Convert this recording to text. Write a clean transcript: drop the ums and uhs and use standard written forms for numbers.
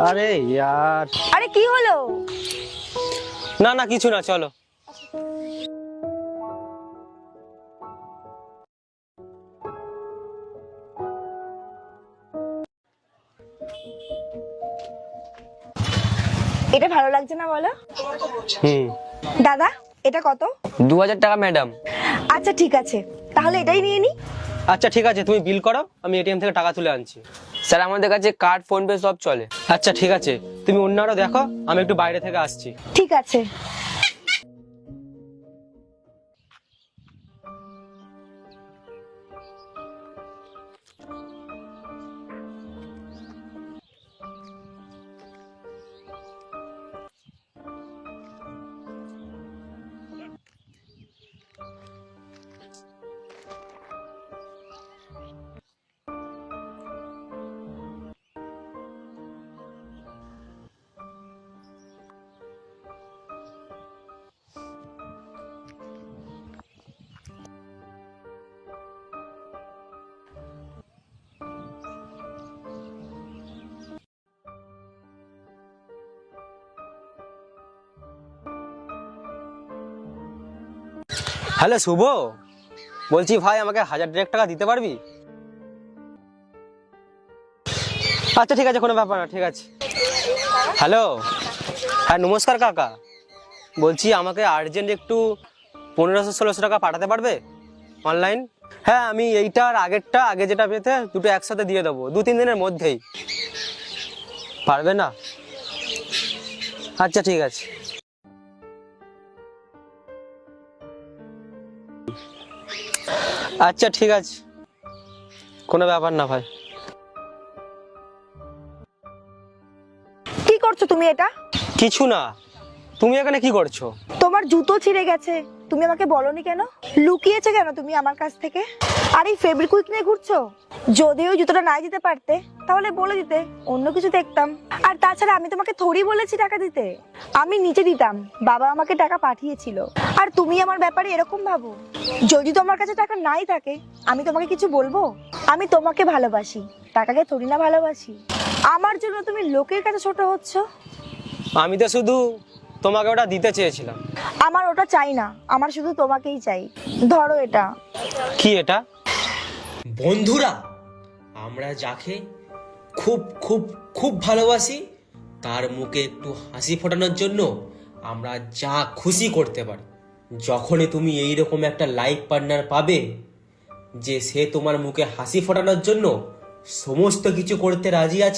আরে ইয়ার, আরে কি হলো? না না কিছু না, চলো। এটা ভালো লাগছে না বলো? হুম। দাদা এটা কত? 2000 টাকা ম্যাডাম। আচ্ছা ঠিক আছে, তাহলে এটাই নিয়ে নি। আচ্ছা ঠিক আছে, তুমি বিল করো, আমি এটিএম থেকে টাকা তুলে আনছি। স্যার আমাদের কাছে কার্ড, ফোন পে সব চলে। আচ্ছা ঠিক আছে, তুমি অন্যরাও দেখো, আমি একটু বাইরে থেকে আসছি। ঠিক আছে। হ্যালো শুভ, বলছি ভাই আমাকে 1000 টাকা দিতে পারবি? আচ্ছা ঠিক আছে, কোনো ব্যাপার না, ঠিক আছে। হ্যালো, হ্যাঁ নমস্কার কাকা, বলছি আমাকে আর্জেন্ট একটু 1500-1600 টাকা পাঠাতে পারবে অনলাইন? হ্যাঁ, আমি এইটার আগেরটা, আগে যেটা পেতে দুটো একসাথে দিয়ে দেবো 2-3 দিনের মধ্যেই। পারবে না? আচ্ছা ঠিক আছে। আচ্ছা ঠিক আছে, কোনো ব্যাপার না ভাই। কি করছো তুমি এটা? কিছু না, তুমি এখানে কি করছো? তোমার জুতো ছিঁড়ে গেছে, তুমি আমাকে বলনি কেন? লুকিয়েছে কেন তুমি আমার কাছ থেকে? আর এই ফেব্রিকুইক নিয়ে ঘুরছো? যদি ওই জুতোটা নাই দিতে পারতে তাহলে বলে দিতে, অন্য কিছু দেখতাম। আর তাছাড়া আমি তোমাকে থোড়ি বলেছি টাকা দিতে, আমি নিচে দিতাম, বাবা আমাকে টাকা পাঠিয়েছিল। আর তুমি আমার ব্যাপারে এরকম ভাবো? যদি তোমার কাছে টাকা নাই থাকে আমি তোমাকে কিছু বলবো? আমি তোমাকে ভালোবাসি, টাকাকে থোড়ি না ভালোবাসি। আমার জন্য তুমি লোকের কাছে ছোট হচ্ছ। আমি তো শুধু তোমাকে ওটা দিতে চেয়েছিলাম। আমার ওটা চাই না, আমার শুধু তোমাকেই চাই। ধরো এটা। কি এটা? বন্ধুরা, আমরা যাকে খুব খুব খুব ভালোবাসি তার মুখে একটু হাসি ফোটানোর জন্য আমরা যা খুশি করতে পারি। যখনই তুমি এইরকম একটা লাইফ পার্টনার পাবে যে সে তোমার মুখে হাসি ফোটানোর জন্য সমস্ত কিছু করতে রাজি আছে,